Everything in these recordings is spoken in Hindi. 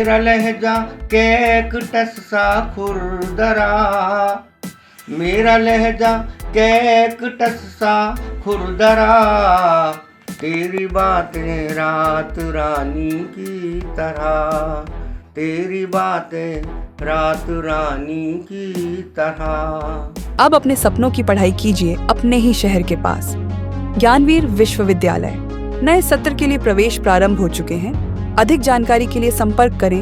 मेरा लहजा कैकटस सा खुरदरा, मेरा लहजा कैकटस सा खुरदरा, तेरी बातें रात रानी की तरह, तेरी बातें रात रानी की तरह। अब अपने सपनों की पढ़ाई कीजिए अपने ही शहर के पास। ज्ञानवीर विश्वविद्यालय नए सत्र के लिए प्रवेश प्रारंभ हो चुके हैं। अधिक जानकारी के लिए संपर्क करें।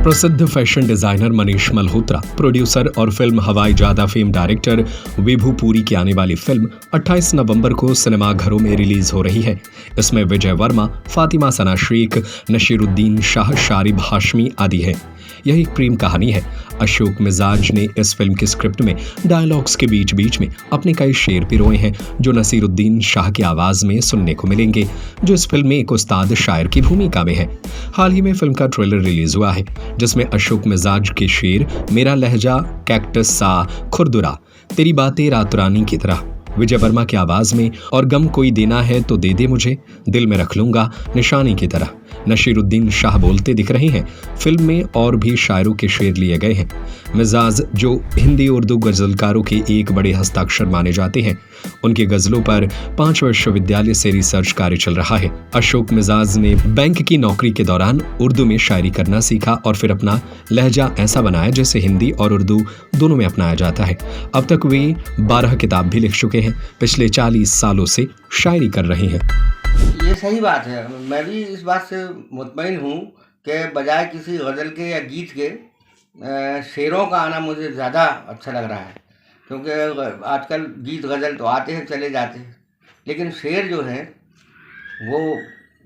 प्रसिद्ध fashion designer Manish Malhotra, producer और फिल्म हवाई जादा फेम डायरेक्टर विभू पुरी की आने वाली फिल्म 28 नवंबर को सिनेमाघरों में रिलीज हो रही है। इसमें विजय वर्मा, फातिमा सना शेख, नशीरुद्दीन शाह, शारिब हाशमी आदि हैं। यह एक प्रेम कहानी है। अशोक मिजाज ने इस फिल्म की स्क्रिप्ट में डायलॉग्स के बीच बीच में अपने कई शेर पिरोए हैं, जो नसीरुद्दीन शाह की आवाज में सुनने को मिलेंगे, जो इस फिल्म में एक उस्ताद शायर की भूमिका में है। हाल ही में फिल्म का ट्रेलर रिलीज हुआ है, जिसमें अशोक मिजाज के शेर मेरा लहजा कैक्टस सा खुरदुरा, तेरी बातें रात रानी की तरह, विजय वर्मा की आवाज में और गम कोई देना है तो दे दे मुझे, दिल में रख लूंगा निशानी की तरह नशीरुद्दीन शाह बोलते दिख रहे हैं। फिल्म में और भी शायरों के शेर लिए गए हैं। मिजाज, जो हिंदी उर्दू गजलकारों के एक बड़े हस्ताक्षर माने जाते हैं, उनकी गजलों पर 5 विश्वविद्यालय से रिसर्च कार्य चल रहा है। अशोक मिजाज ने बैंक की नौकरी के दौरान उर्दू में शायरी करना सीखा और फिर अपना लहजा ऐसा बनाया जैसे हिंदी और उर्दू दोनों में अपनाया जाता है। अब तक वे 12 किताब भी लिख चुके हैं। पिछले 40 सालों से शायरी कर रहे हैं। ये सही बात है। मैं भी इस बात से मुतमईन हूँ कि बजाय किसी गज़ल के या गीत के शेरों का आना मुझे ज़्यादा अच्छा लग रहा है, क्योंकि आजकल गीत गज़ल तो आते हैं चले जाते हैं, लेकिन शेर जो हैं वो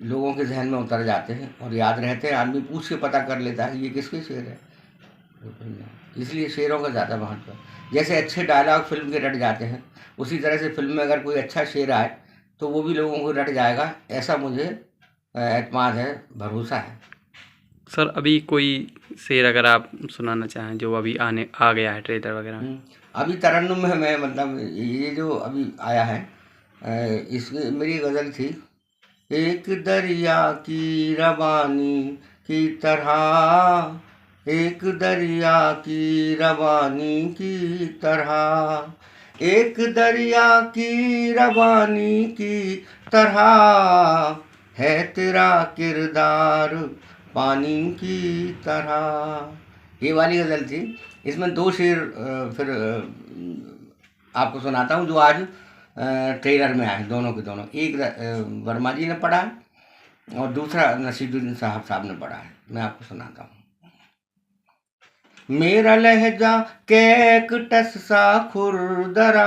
लोगों के जहन में उतर जाते हैं और याद रहते हैं। आदमी पूछ के पता कर लेता है ये किसके शेर है, इसलिए शेरों का ज़्यादा महत्व है। जैसे अच्छे डायलॉग फिल्म के रट जाते हैं, उसी तरह से फिल्म में अगर कोई अच्छा शेर आए तो वो भी लोगों को रट जाएगा, ऐसा मुझे एतमाद है, भरोसा है। सर, अभी कोई शेर अगर आप सुनाना चाहें जो अभी आ गया है ट्रेलर वगैरह? अभी तरन्नुम में मैं मतलब ये जो अभी आया है, इसमें मेरी गज़ल थी, एक दरिया की रवानी की तरह, एक दरिया की रवानी की तरह, एक दरिया की रवानी की तरह, है तेरा किरदार पानी की तरह। ये वाली गज़ल थी। इसमें 2 शेर फिर आपको सुनाता हूँ जो आज ट्रेलर में आए, दोनों के दोनों। एक वर्मा जी ने पढ़ा है और दूसरा नसीरुद्दीन साहब ने पढ़ा है। मैं आपको सुनाता हूँ। मेरा लहजा कैकटस सा खुरदरा,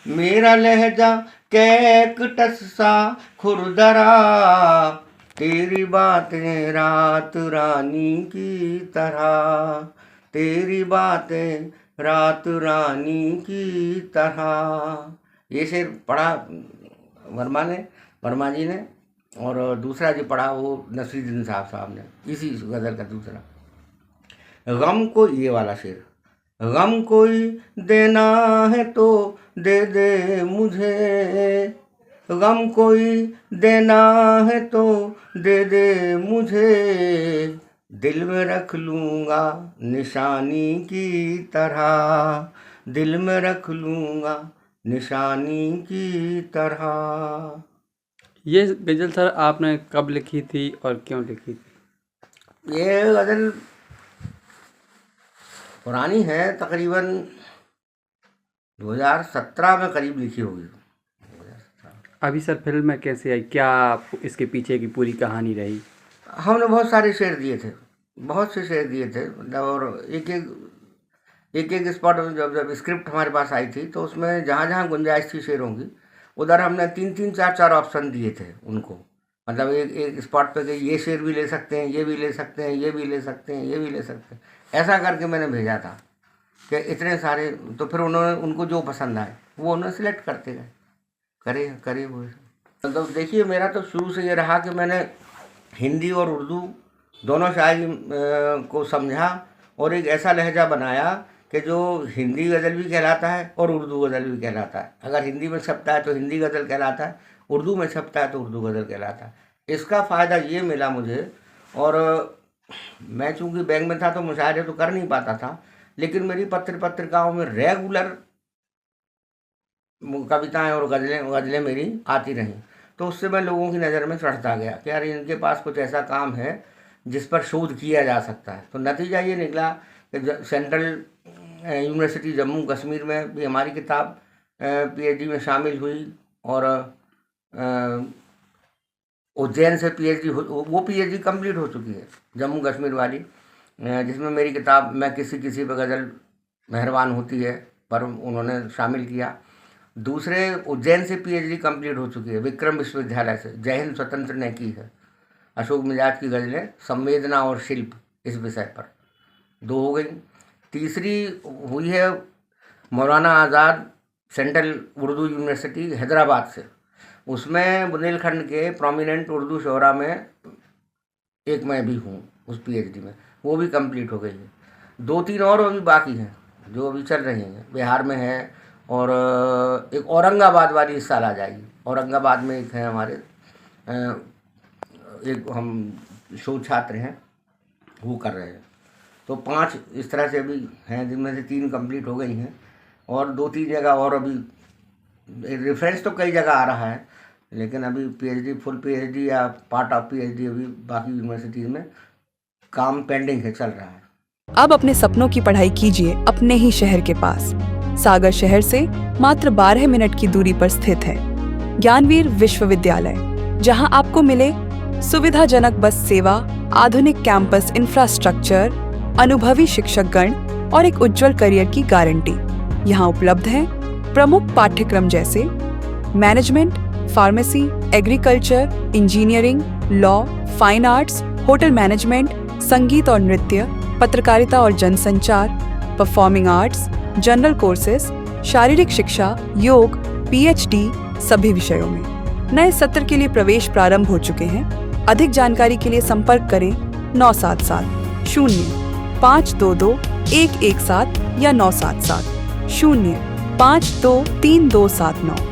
मेरा लहजा कैकटस सा खुरदरा, तेरी बातें रात रानी की तरह, तेरी बातें रात रानी की तरह। ये शेर पढ़ा वर्मा जी ने, और दूसरा जो पढ़ा वो नसीरुद्दीन साहब ने, इसी गज़ल का दूसरा। गम को, ये वाला शेर, गम कोई देना है तो दे दे मुझे, गम कोई देना है तो दे दे मुझे, दिल में रख लूँगा निशानी की तरह, दिल में रख लूँगा निशानी की तरह। ये गज़ल सर आपने कब लिखी थी और क्यों लिखी थी? ये गज़ल पुरानी है, तकरीबन 2017 में करीब लिखी होगी। अभी सर फिल्म में कैसे आई, क्या इसके पीछे की पूरी कहानी रही? हमने बहुत सारे शेर दिए थे, बहुत से शेर दिए थे, मतलब, और एक स्पॉट जब स्क्रिप्ट हमारे पास आई थी तो उसमें जहाँ जहाँ गुंजाइश थी शेरों की, उधर हमने 3-3, 4-4 ऑप्शन दिए थे उनको। मतलब एक स्पॉट पे कि ये शेर भी ले सकते हैं, ये भी ले सकते हैं, ये भी ले सकते हैं, ये भी ले सकते हैं, ऐसा करके मैंने भेजा था कि इतने सारे। तो फिर उनको जो पसंद आए वो उन्होंने सिलेक्ट करते गए, करे वो। मतलब देखिए, मेरा तो शुरू से ये रहा कि मैंने हिंदी और उर्दू दोनों शायरी को समझा और एक ऐसा लहजा बनाया कि जो हिंदी गज़ल भी कहलाता है और उर्दू गज़ल भी कहलाता है। अगर हिंदी में छपता है तो हिंदी गज़ल कहलाता है, उर्दू में छपता है तो उर्दू गज़ल कहलाता है। इसका फ़ायदा ये मिला मुझे, और मैं चूँकि बैंक में था तो मुशायरे तो कर नहीं पाता था, लेकिन मेरी पत्रिकाओं में रेगुलर कविताएं और गज़लें मेरी आती रहीं। तो उससे मैं लोगों की नज़र में चढ़ता गया कि यार इनके पास कुछ ऐसा काम है जिस पर शोध किया जा सकता है। तो नतीजा ये निकला कि सेंट्रल यूनिवर्सिटी जम्मू कश्मीर में भी हमारी किताब पीएचडी में शामिल हुई, और उज्जैन से वो पीएचडी कंप्लीट हो चुकी है जम्मू कश्मीर वाली, जिसमें मेरी किताब मैं किसी पे गज़ल मेहरबान होती है पर उन्होंने शामिल किया। दूसरे उज्जैन से पीएचडी कंप्लीट हो चुकी है विक्रम विश्वविद्यालय से, जय हिंद स्वतंत्र ने की है। अशोक मिजाज की गज़लें संवेदना और शिल्प इस विषय पर 2 हो गई। तीसरी हुई है मौलाना आज़ाद सेंट्रल उर्दू यूनिवर्सिटी हैदराबाद से, उसमें बुंदेलखंड के प्रोमिनेंट उर्दू शोरा में एक मैं भी हूँ उस पीएचडी में, वो भी कंप्लीट हो गई है। 2-3 और अभी बाकी हैं जो अभी चल रही हैं, बिहार में है, और एक औरंगाबाद वाली इस साल आ जाएगी। औरंगाबाद में एक है हमारे एक हम शोध छात्र हैं, वो कर रहे हैं। तो 5 इस तरह से अभी हैं, जिनमें से 3 कंप्लीट हो गई हैं, और 2-3 जगह और अभी रेफरेंस तो कई जगह आ रहा है, लेकिन अभी पीएचडी फुल पीएचडी या पार्ट ऑफ पीएचडी अभी बाकी यूनिवर्सिटीज़ में काम पेंडिंग है, चल रहा है। अब अपने सपनों की पढ़ाई कीजिए अपने ही शहर के पास। सागर शहर से मात्र 12 मिनट की दूरी पर स्थित है ज्ञानवीर विश्वविद्यालय, जहां आपको मिले सुविधाजनक बस सेवा, आधुनिक कैंपस इंफ्रास्ट्रक्चर, अनुभवी शिक्षकगण और एक उज्जवल करियर की गारंटी। यहाँ उपलब्ध हैं प्रमुख पाठ्यक्रम जैसे management, pharmacy, agriculture, engineering, law, fine arts, hotel management, संगीत और नृत्य, पत्रकारिता और जनसंचार, परफॉर्मिंग आर्ट्स, जनरल कोर्सेज, शारीरिक शिक्षा, योग, पीएचडी सभी विषयों में। नए सत्र के लिए प्रवेश प्रारंभ हो चुके हैं। अधिक जानकारी के लिए संपर्क करें 977 0 522 117 या 977 0 523 279।